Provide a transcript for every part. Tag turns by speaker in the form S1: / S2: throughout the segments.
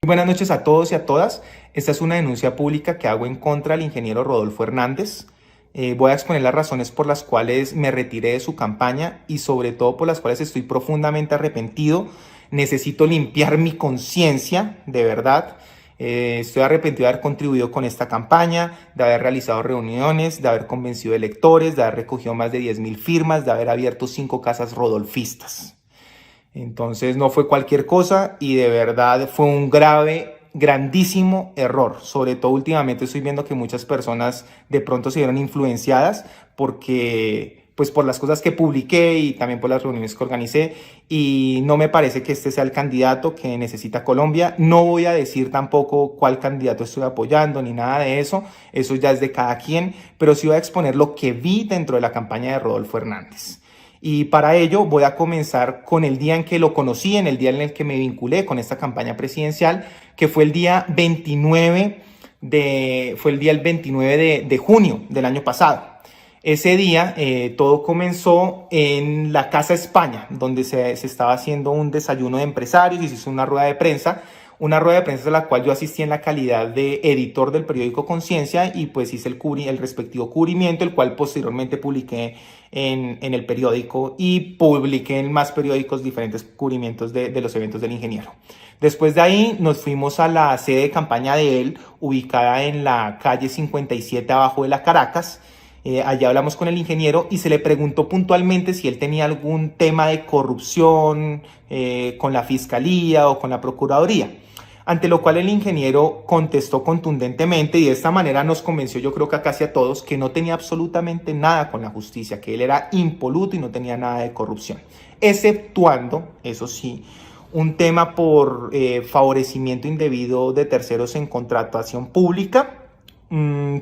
S1: Buenas noches a todos y a todas. Esta es una denuncia pública que hago en contra del ingeniero Rodolfo Hernández. Voy a exponer las razones por las cuales me retiré de su campaña y sobre todo por las cuales estoy profundamente arrepentido. Necesito limpiar mi conciencia, de verdad. Estoy arrepentido de haber contribuido con esta campaña, de haber realizado reuniones, de haber convencido electores, de haber recogido más de 10.000 firmas, de haber abierto 5 casas rodolfistas. Entonces no fue cualquier cosa y de verdad fue un grandísimo error. Sobre todo últimamente estoy viendo que muchas personas de pronto se vieron influenciadas pues por las cosas que publiqué y también por las reuniones que organicé, y no me parece que este sea el candidato que necesita Colombia. No voy a decir tampoco cuál candidato estoy apoyando ni nada de eso ya es de cada quien, pero sí voy a exponer lo que vi dentro de la campaña de Rodolfo Hernández. Y para ello voy a comenzar con el día en que lo conocí, en el día en el que me vinculé con esta campaña presidencial, que fue el día 29 de junio del año pasado. Ese día todo comenzó en la Casa España, donde se estaba haciendo un desayuno de empresarios y se hizo una rueda de prensa a la cual yo asistí en la calidad de editor del periódico Conciencia, y pues hice el respectivo cubrimiento, el cual posteriormente publiqué en el periódico y publiqué en más periódicos diferentes cubrimientos de los eventos del ingeniero. Después de ahí nos fuimos a la sede de campaña de él, ubicada en la calle 57 abajo de la Caracas. Allá hablamos con el ingeniero y se le preguntó puntualmente si él tenía algún tema de corrupción con la fiscalía o con la procuraduría. Ante lo cual el ingeniero contestó contundentemente y de esta manera nos convenció, yo creo que a casi a todos, que no tenía absolutamente nada con la justicia, que él era impoluto y no tenía nada de corrupción, exceptuando, eso sí, un tema por favorecimiento indebido de terceros en contratación pública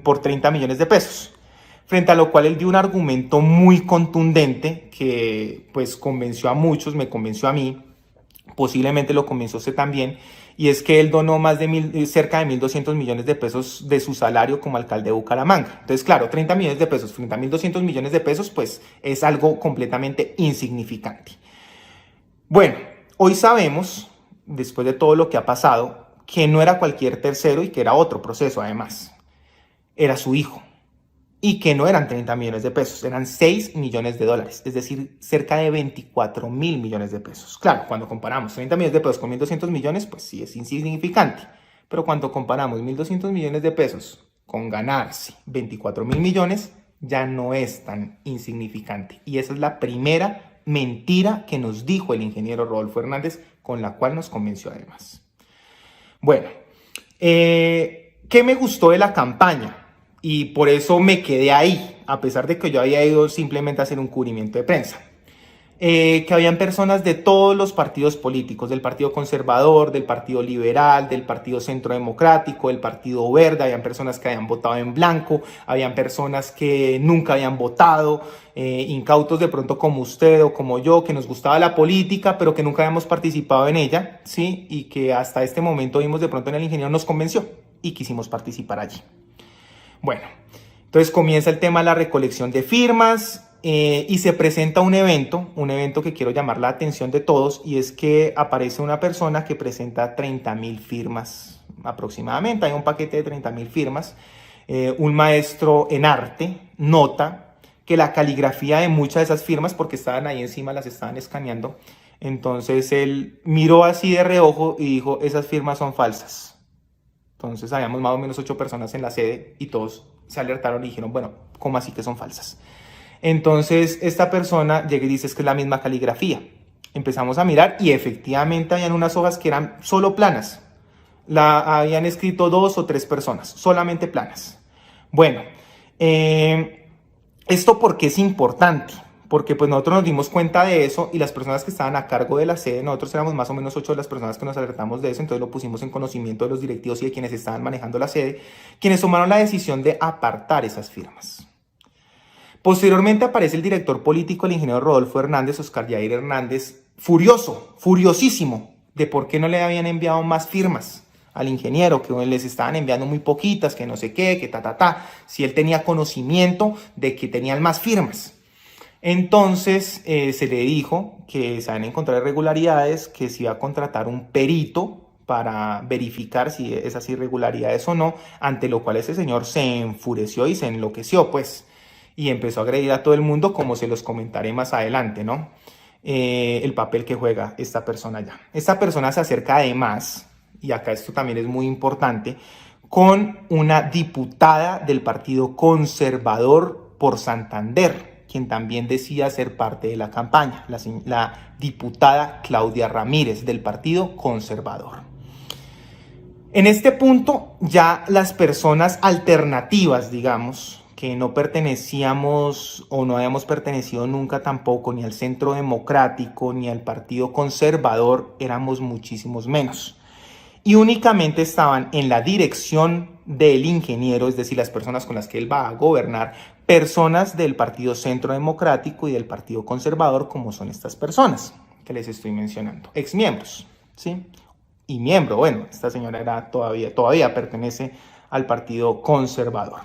S1: por 30 millones de pesos. Frente a lo cual él dio un argumento muy contundente que pues convenció a muchos, me convenció a mí, posiblemente lo convenció usted también, y es que él donó cerca de 1.200 millones de pesos de su salario como alcalde de Bucaramanga. Entonces, claro, 30 millones de pesos frente a 1.200 millones de pesos, pues es algo completamente insignificante. Bueno, hoy sabemos, después de todo lo que ha pasado, que no era cualquier tercero y que era otro proceso además. Era su hijo. Y que no eran 30 millones de pesos, eran 6 millones de dólares, es decir, cerca de 24.000 millones de pesos. Claro, cuando comparamos 30 millones de pesos con 1.200 millones, pues sí es insignificante. Pero cuando comparamos 1.200 millones de pesos con ganarse 24.000 millones, ya no es tan insignificante. Y esa es la primera mentira que nos dijo el ingeniero Rodolfo Hernández, con la cual nos convenció además. Bueno, ¿qué me gustó de la campaña? Y por eso me quedé ahí, a pesar de que yo había ido simplemente a hacer un cubrimiento de prensa. Que habían personas de todos los partidos políticos, del Partido Conservador, del Partido Liberal, del Partido Centro Democrático, del Partido Verde. Habían personas que habían votado en blanco, habían personas que nunca habían votado, incautos de pronto como usted o como yo, que nos gustaba la política, pero que nunca habíamos participado en ella, ¿sí? Y que hasta este momento vimos de pronto en el ingeniero, nos convenció y quisimos participar allí. Bueno, entonces comienza el tema de la recolección de firmas y se presenta un evento que quiero llamar la atención de todos, y es que aparece una persona que presenta 30.000 firmas aproximadamente. Hay un paquete de 30.000 firmas. Un maestro en arte nota que la caligrafía de muchas de esas firmas, porque estaban ahí encima, las estaban escaneando, entonces él miró así de reojo y dijo: esas firmas son falsas. Entonces habíamos más o menos 8 personas en la sede y todos se alertaron y dijeron: bueno, ¿cómo así que son falsas? Entonces esta persona llega y dice: es que es la misma caligrafía. Empezamos a mirar y efectivamente habían unas hojas que eran solo planas. Habían escrito 2 o 3 personas, solamente planas. Bueno, ¿esto por qué es importante? Porque pues nosotros nos dimos cuenta de eso y las personas que estaban a cargo de la sede, nosotros éramos más o menos 8 de las personas que nos alertamos de eso, entonces lo pusimos en conocimiento de los directivos y de quienes estaban manejando la sede, quienes tomaron la decisión de apartar esas firmas. Posteriormente aparece el director político, el ingeniero Rodolfo Hernández, Oscar Yair Hernández, furiosísimo, de por qué no le habían enviado más firmas al ingeniero, que les estaban enviando muy poquitas, que no sé qué, que si él tenía conocimiento de que tenían más firmas. Entonces se le dijo que se van a encontrar irregularidades, que se iba a contratar un perito para verificar si esas irregularidades o no, ante lo cual ese señor se enfureció y se enloqueció, pues, y empezó a agredir a todo el mundo, como se los comentaré más adelante, ¿no? El papel que juega esta persona ya. Esta persona se acerca además, y acá esto también es muy importante, con una diputada del Partido Conservador por Santander, quien también decía ser parte de la campaña, la diputada Claudia Ramírez del Partido Conservador. En este punto ya las personas alternativas, digamos, que no pertenecíamos o no habíamos pertenecido nunca tampoco ni al Centro Democrático ni al Partido Conservador, éramos muchísimos menos. Y únicamente estaban en la dirección del ingeniero, es decir, las personas con las que él va a gobernar, personas del Partido Centro Democrático y del Partido Conservador, como son estas personas que les estoy mencionando, exmiembros, ¿sí? Y miembro, bueno, esta señora era todavía pertenece al Partido Conservador.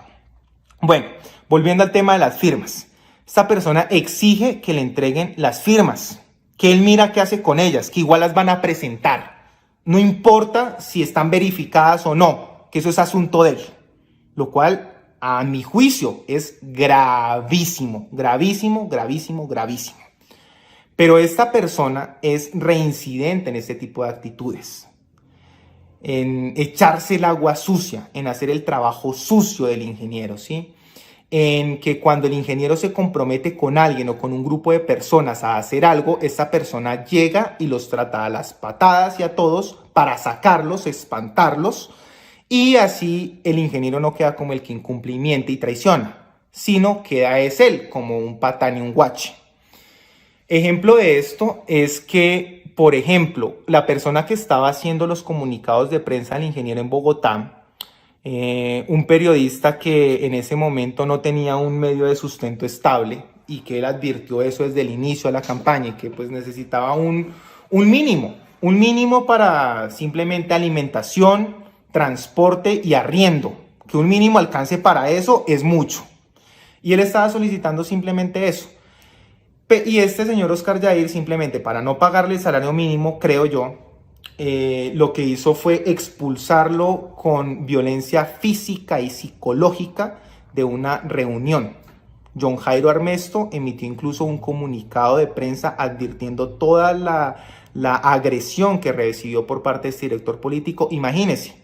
S1: Bueno, volviendo al tema de las firmas. Esta persona exige que le entreguen las firmas, que él mira qué hace con ellas, que igual las van a presentar. No importa si están verificadas o no, que eso es asunto de él. Lo cual, a mi juicio, es gravísimo, gravísimo, gravísimo, gravísimo. Pero esta persona es reincidente en este tipo de actitudes, en echarse el agua sucia, en hacer el trabajo sucio del ingeniero, ¿sí? En que cuando el ingeniero se compromete con alguien o con un grupo de personas a hacer algo, esta persona llega y los trata a las patadas y a todos para sacarlos, espantarlos, y así el ingeniero no queda como el que incumple y miente y traiciona, sino queda es él como un patán y un guache. Ejemplo de esto es que, por ejemplo, la persona que estaba haciendo los comunicados de prensa del ingeniero en Bogotá, un periodista que en ese momento no tenía un medio de sustento estable y que él advirtió eso desde el inicio de la campaña y que pues necesitaba un mínimo para simplemente alimentación, transporte y arriendo, que un mínimo alcance para eso es mucho. Y él estaba solicitando simplemente eso. Y este señor Oscar Yair, simplemente para no pagarle el salario mínimo, creo yo, lo que hizo fue expulsarlo con violencia física y psicológica de una reunión. John Jairo Armesto emitió incluso un comunicado de prensa advirtiendo toda la agresión que recibió por parte de este director político. Imagínense,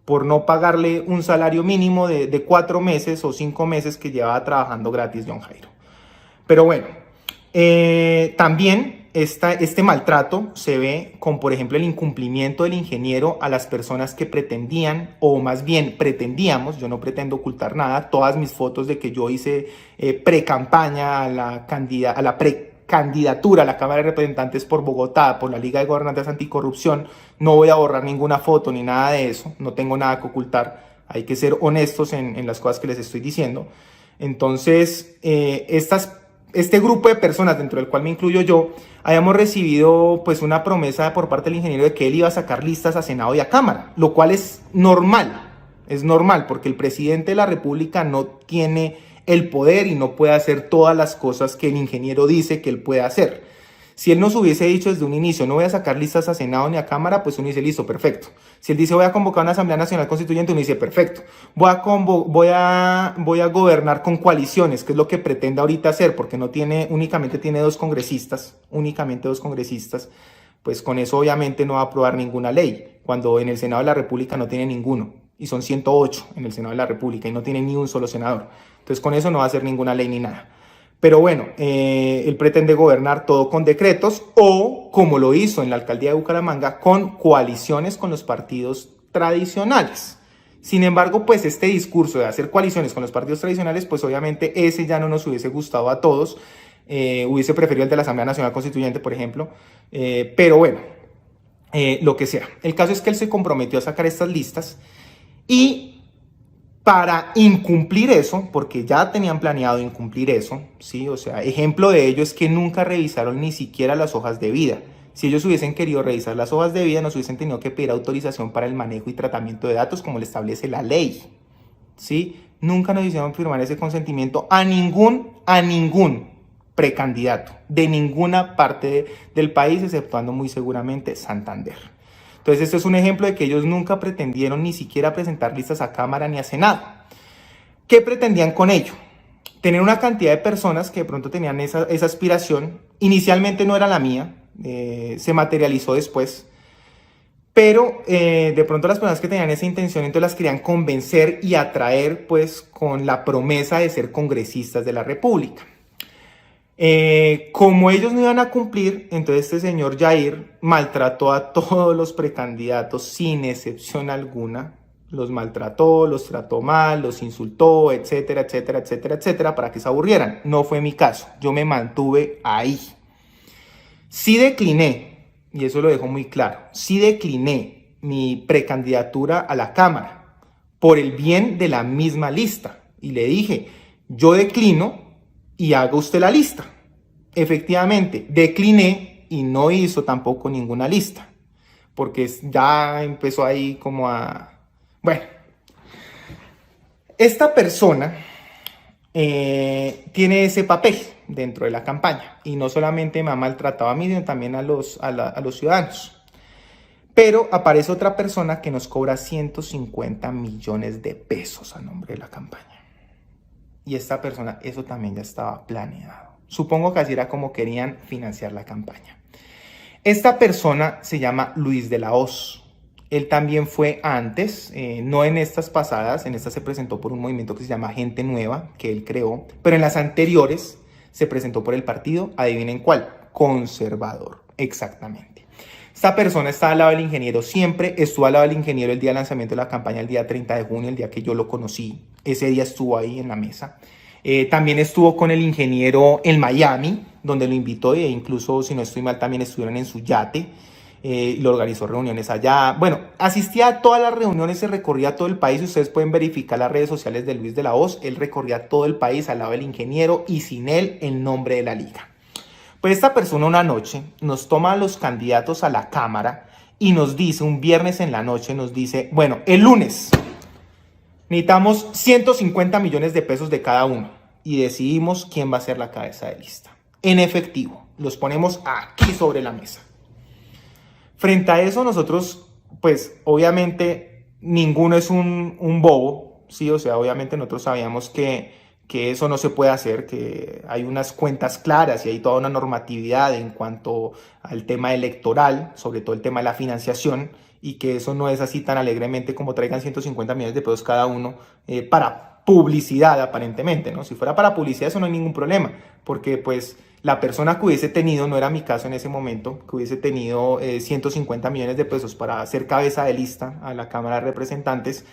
S1: por no pagarle un salario mínimo de 4 meses o 5 meses que llevaba trabajando gratis John Jairo. Pero bueno, también este maltrato se ve con, por ejemplo, el incumplimiento del ingeniero a las personas que pretendían, o más bien pretendíamos, yo no pretendo ocultar nada, todas mis fotos de que yo hice pre-campaña a la precandidatura a la Cámara de Representantes por Bogotá, por la Liga de Gobernantes Anticorrupción, no voy a borrar ninguna foto ni nada de eso, no tengo nada que ocultar, hay que ser honestos en las cosas que les estoy diciendo. Entonces, este grupo de personas, dentro del cual me incluyo yo, habíamos recibido pues una promesa por parte del ingeniero de que él iba a sacar listas a Senado y a Cámara, lo cual es normal porque el presidente de la República no tiene el poder y no puede hacer todas las cosas que el ingeniero dice que él puede hacer. Si él nos hubiese dicho desde un inicio, no voy a sacar listas a Senado ni a Cámara, pues uno dice, listo, perfecto. Si él dice, voy a convocar una Asamblea Nacional Constituyente, uno dice, perfecto. Voy a gobernar con coaliciones, que es lo que pretende ahorita hacer, porque únicamente tiene dos congresistas, pues con eso obviamente no va a aprobar ninguna ley, cuando en el Senado de la República no tiene ninguno, y son 108 en el Senado de la República, y no tiene ni un solo senador. Entonces con eso no va a hacer ninguna ley ni nada. Pero bueno, él pretende gobernar todo con decretos o, como lo hizo en la alcaldía de Bucaramanga, con coaliciones con los partidos tradicionales. Sin embargo, pues este discurso de hacer coaliciones con los partidos tradicionales, pues obviamente ese ya no nos hubiese gustado a todos. Hubiese preferido el de la Asamblea Nacional Constituyente, por ejemplo. Pero bueno, lo que sea. El caso es que él se comprometió a sacar estas listas y para incumplir eso, porque ya tenían planeado incumplir eso, ¿sí? O sea, ejemplo de ello es que nunca revisaron ni siquiera las hojas de vida. Si ellos hubiesen querido revisar las hojas de vida, nos hubiesen tenido que pedir autorización para el manejo y tratamiento de datos, como le establece la ley, ¿sí? Nunca nos hicieron firmar ese consentimiento a ningún precandidato de ninguna parte del país, exceptuando muy seguramente Santander. Entonces esto es un ejemplo de que ellos nunca pretendieron ni siquiera presentar listas a Cámara ni a Senado. ¿Qué pretendían con ello? Tener una cantidad de personas que de pronto tenían esa aspiración. Inicialmente no era la mía, se materializó después. Pero de pronto las personas que tenían esa intención entonces las querían convencer y atraer pues con la promesa de ser congresistas de la República. Como ellos no iban a cumplir, entonces este señor Jair maltrató a todos los precandidatos sin excepción alguna. Los maltrató, los trató mal, los insultó, etcétera, etcétera, etcétera, etcétera, para que se aburrieran. No fue mi caso, yo me mantuve ahí. Sí decliné, y eso lo dejo muy claro, sí decliné mi precandidatura a la Cámara por el bien de la misma lista. Y le dije, yo declino y haga usted la lista. Efectivamente, decliné y no hizo tampoco ninguna lista, porque ya empezó ahí como a... Bueno, esta persona tiene ese papel dentro de la campaña y no solamente me ha maltratado a mí, sino también a los ciudadanos. Pero aparece otra persona que nos cobra 150 millones de pesos a nombre de la campaña. Y esta persona, eso también ya estaba planeado. Supongo que así era como querían financiar la campaña. Esta persona se llama Luis de la Hoz. Él también fue antes, no en estas pasadas, en esta se presentó por un movimiento que se llama Gente Nueva, que él creó, pero en las anteriores se presentó por el partido, adivinen cuál, Conservador, exactamente. Esta persona está al lado del ingeniero siempre, estuvo al lado del ingeniero el día del lanzamiento de la campaña, el día 30 de junio, el día que yo lo conocí, ese día estuvo ahí en la mesa. También estuvo con el ingeniero en Miami, donde lo invitó e incluso, si no estoy mal, también estuvieron en su yate. Lo organizó reuniones allá. Bueno, asistía a todas las reuniones, se recorría todo el país. Ustedes pueden verificar las redes sociales de Luis de la Hoz. Él recorría todo el país al lado del ingeniero y sin él el nombre de la liga. Pues esta persona una noche nos toma a los candidatos a la Cámara y nos dice, un viernes en la noche, nos dice, bueno, el lunes necesitamos 150 millones de pesos de cada uno y decidimos quién va a ser la cabeza de lista. En efectivo, los ponemos aquí sobre la mesa. Frente a eso nosotros, pues obviamente ninguno es un bobo, ¿sí? O sea, obviamente nosotros sabíamos que eso no se puede hacer, que hay unas cuentas claras y hay toda una normatividad en cuanto al tema electoral, sobre todo el tema de la financiación, y que eso no es así tan alegremente como traigan 150 millones de pesos cada uno para publicidad aparentemente, ¿no? Si fuera para publicidad eso no hay ningún problema, porque pues la persona que hubiese tenido, no era mi caso en ese momento, que hubiese tenido 150 millones de pesos para ser cabeza de lista a la Cámara de Representantes,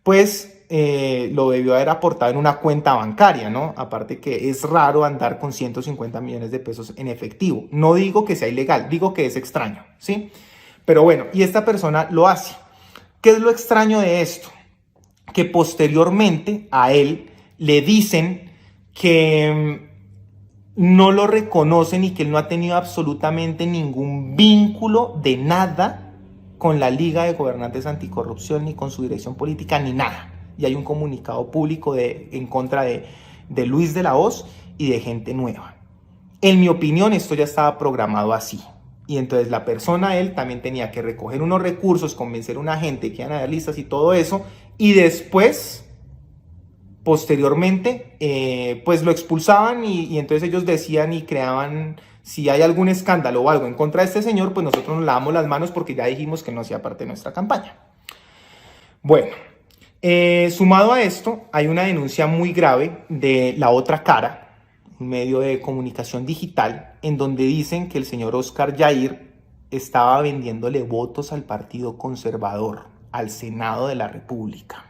S1: pues lo debió haber aportado en una cuenta bancaria, ¿no? Aparte que es raro andar con 150 millones de pesos en efectivo. No digo que sea ilegal, digo que es extraño, ¿sí? Pero bueno, y esta persona lo hace. ¿Qué es lo extraño de esto? Que posteriormente a él le dicen que no lo reconocen y que él no ha tenido absolutamente ningún vínculo de nada con la Liga de Gobernantes Anticorrupción, ni con su dirección política, ni nada. Y hay un comunicado público en contra de Luis de la Hoz y de Gente Nueva. En mi opinión, esto ya estaba programado así. Y entonces la persona, él también tenía que recoger unos recursos, convencer a una gente que iban a dar listas y todo eso, y después, posteriormente, pues lo expulsaban y entonces ellos decían y creaban, si hay algún escándalo o algo en contra de este señor, pues nosotros nos lavamos las manos porque ya dijimos que no hacía parte de nuestra campaña. Bueno, sumado a esto, hay una denuncia muy grave de La Otra Cara, un medio de comunicación digital, en donde dicen que el señor Oscar Jair estaba vendiéndole votos al Partido Conservador, al Senado de la República.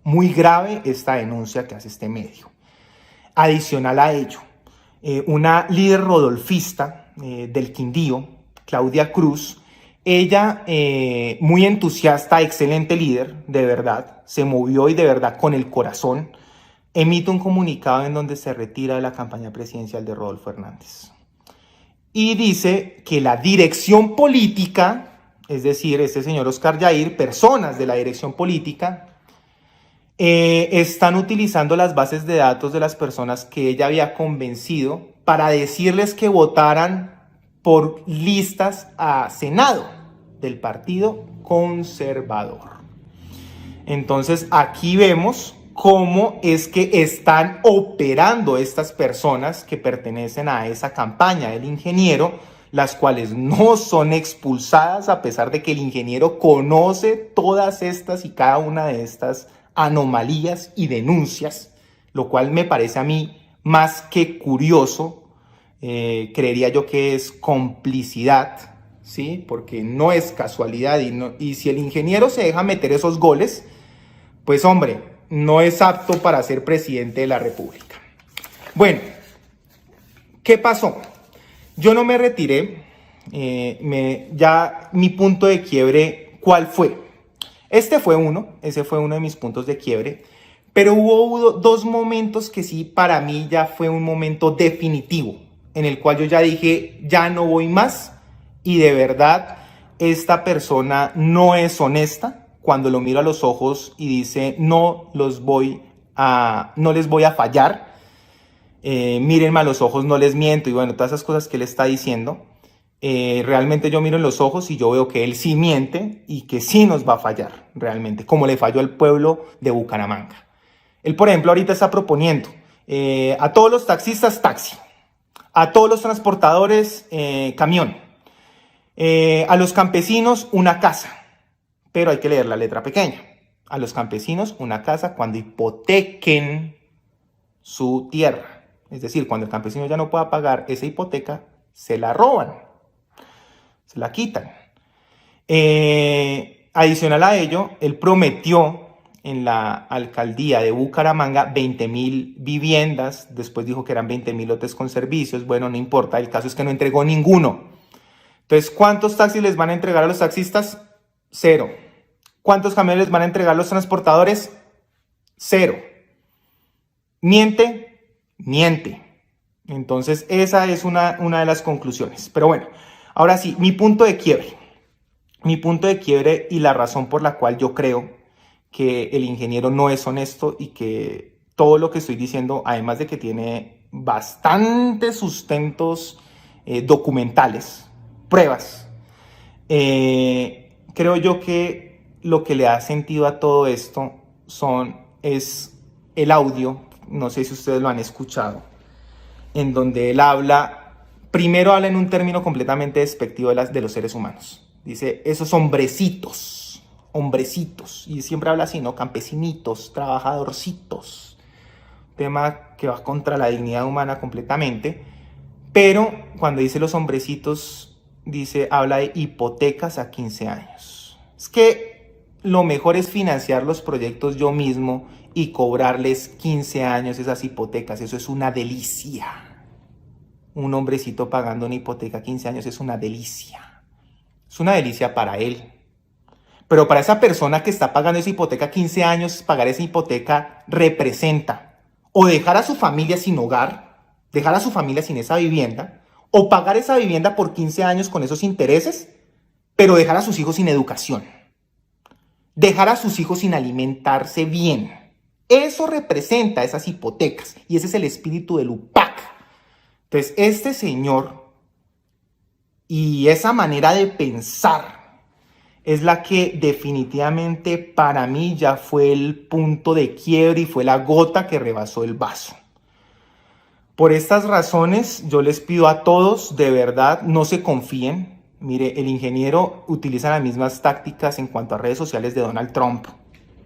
S1: Muy grave esta denuncia que hace este medio. Adicional a ello, una líder rodolfista del Quindío, Claudia Cruz, ella muy entusiasta, excelente líder, de verdad, se movió y de verdad con el corazón, emite un comunicado en donde se retira de la campaña presidencial de Rodolfo Hernández. Y dice que la dirección política, es decir, este señor Oscar Jair, personas de la dirección política, están utilizando las bases de datos de las personas que ella había convencido para decirles que votaran por listas a Senado. del Partido Conservador. Entonces aquí vemos cómo es que están operando estas personas que pertenecen a esa campaña del ingeniero, las cuales no son expulsadas a pesar de que el ingeniero conoce todas estas y cada una de estas anomalías y denuncias, lo cual me parece a mí más que curioso. Creería yo que es complicidad, ¿sí? Porque no es casualidad y si el ingeniero se deja meter esos goles, pues hombre, no es apto para ser presidente de la República. Bueno, ¿qué pasó? Yo no me retiré, ya mi punto de quiebre, ¿cuál fue? Ese fue uno de mis puntos de quiebre, pero hubo dos momentos que sí, para mí ya fue un momento definitivo, en el cual yo ya dije, ya no voy más, y de verdad, esta persona no es honesta cuando lo miro a los ojos y dice, no les voy a fallar, mírenme a los ojos, no les miento, y bueno, todas esas cosas que él está diciendo. Realmente yo miro en los ojos y yo veo que él sí miente y que sí nos va a fallar realmente, como le falló al pueblo de Bucaramanga. Él, por ejemplo, ahorita está proponiendo a todos los taxistas taxi, a todos los transportadores camión, a los campesinos una casa, pero hay que leer la letra pequeña. A los campesinos una casa cuando hipotequen su tierra, es decir, cuando el campesino ya no pueda pagar esa hipoteca, se la roban, se la quitan. Adicional a ello, él prometió en la alcaldía de Bucaramanga 20.000 viviendas, después dijo que eran 20.000 lotes con servicios, bueno, no importa, el caso es que no entregó ninguno. Entonces, ¿cuántos taxis les van a entregar a los taxistas? 0. ¿Cuántos camiones les van a entregar a los transportadores? 0. ¿Miente? Miente. Entonces, esa es una de las conclusiones. Pero bueno, ahora sí, mi punto de quiebre. Mi punto de quiebre y la razón por la cual yo creo que el ingeniero no es honesto y que todo lo que estoy diciendo, además de que tiene bastantes sustentos documentales, pruebas, creo yo que lo que le da sentido a todo esto es el audio, no sé si ustedes lo han escuchado, en donde él primero habla en un término completamente despectivo de los seres humanos. Dice, esos hombrecitos, y siempre habla así, ¿no? Campesinitos, trabajadorcitos, tema que va contra la dignidad humana completamente, pero cuando dice los hombrecitos, habla de hipotecas a 15 años. Es que lo mejor es financiar los proyectos yo mismo y cobrarles 15 años esas hipotecas, eso es una delicia. Un hombrecito pagando una hipoteca 15 años es una delicia. Es una delicia para él. Pero para esa persona que está pagando esa hipoteca 15 años, pagar esa hipoteca representa o dejar a su familia sin hogar, dejar a su familia sin esa vivienda, o pagar esa vivienda por 15 años con esos intereses, pero dejar a sus hijos sin educación, dejar a sus hijos sin alimentarse bien. Eso representa esas hipotecas y ese es el espíritu del UPAC. Entonces, este señor y esa manera de pensar es la que definitivamente para mí ya fue el punto de quiebre y fue la gota que rebasó el vaso. Por estas razones, yo les pido a todos, de verdad, no se confíen. Mire, el ingeniero utiliza las mismas tácticas en cuanto a redes sociales de Donald Trump,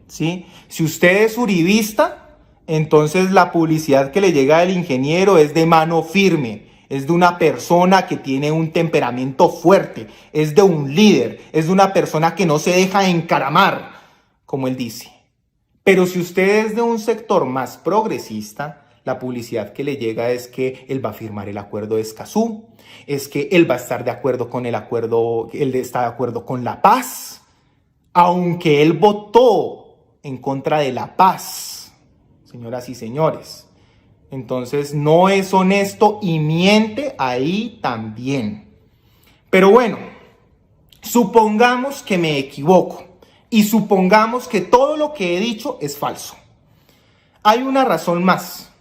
S1: ¿sí? Si usted es uribista, entonces la publicidad que le llega del ingeniero es de mano firme. Es de una persona que tiene un temperamento fuerte, es de un líder, es de una persona que no se deja encaramar, como él dice. Pero si usted es de un sector más progresista, la publicidad que le llega es que él va a firmar el acuerdo de Escazú, es que él va a estar de acuerdo con el acuerdo, él está de acuerdo con la paz, aunque él votó en contra de la paz, señoras y señores. Entonces no es honesto y miente ahí también. Pero bueno, supongamos que me equivoco y supongamos que todo lo que he dicho es falso. Hay una razón más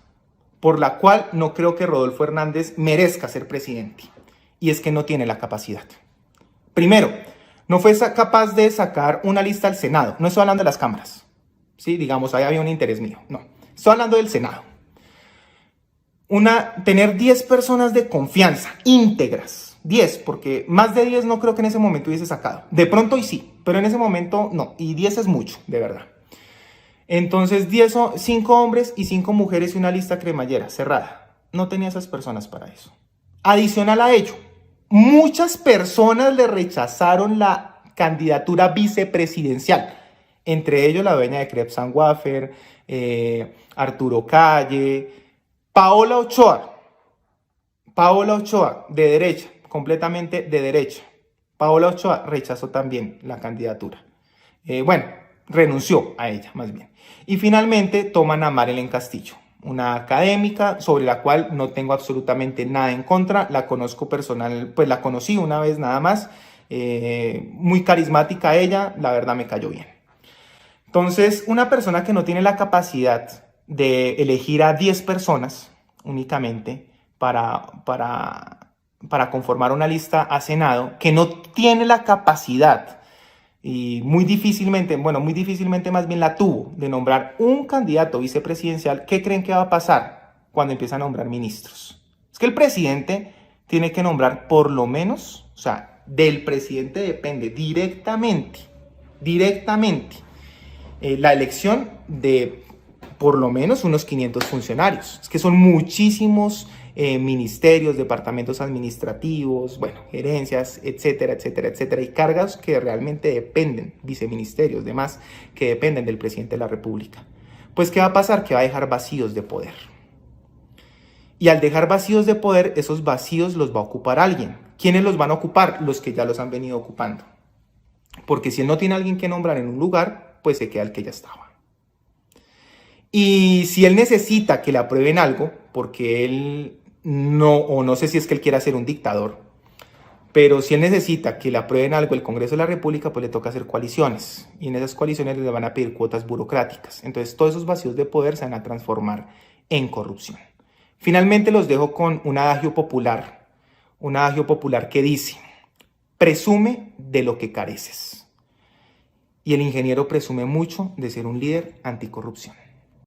S1: por la cual no creo que Rodolfo Hernández merezca ser presidente y es que no tiene la capacidad. Primero, No fue capaz de sacar una lista al Senado. No estoy hablando de las cámaras. Sí, digamos, ahí había un interés mío. No, estoy hablando del Senado. Tener 10 personas de confianza, íntegras. 10, porque más de 10 no creo que en ese momento hubiese sacado. De pronto y sí, pero en ese momento no. Y 10 es mucho, de verdad. Entonces, 5 hombres y 5 mujeres y una lista cremallera cerrada. No tenía esas personas para eso. Adicional a ello, muchas personas le rechazaron la candidatura vicepresidencial. Entre ellos la dueña de Crepes and Wafer, Arturo Calle, Paola Ochoa, de derecha, completamente de derecha. Paola Ochoa rechazó también la candidatura. Renunció a ella, más bien. Y finalmente toman a Marilyn Castillo, una académica sobre la cual no tengo absolutamente nada en contra. La conozco personal, pues la conocí una vez nada más. Muy carismática ella, la verdad me cayó bien. Entonces, una persona que no tiene la capacidad de elegir a 10 personas únicamente para conformar una lista a Senado, que no tiene la capacidad y muy difícilmente más bien la tuvo de nombrar un candidato vicepresidencial, ¿qué creen que va a pasar cuando empieza a nombrar ministros? Es que el presidente tiene que nombrar por lo menos, o sea, del presidente depende directamente, la elección de por lo menos unos 500 funcionarios. Es que son muchísimos ministerios, departamentos administrativos, gerencias, etcétera, etcétera, etcétera, y cargos que realmente dependen, viceministerios, demás, que dependen del presidente de la República. Pues, ¿qué va a pasar? Que va a dejar vacíos de poder. Y al dejar vacíos de poder, esos vacíos los va a ocupar alguien. ¿Quiénes los van a ocupar? Los que ya los han venido ocupando. Porque si él no tiene a alguien que nombrar en un lugar, pues se queda el que ya estaba. Y si él necesita que le aprueben algo, porque él no sé si es que él quiera ser un dictador, pero si él necesita que le aprueben algo el Congreso de la República, pues le toca hacer coaliciones. Y en esas coaliciones le van a pedir cuotas burocráticas. Entonces todos esos vacíos de poder se van a transformar en corrupción. Finalmente los dejo con un adagio popular que dice: presume de lo que careces. Y el ingeniero presume mucho de ser un líder anticorrupción.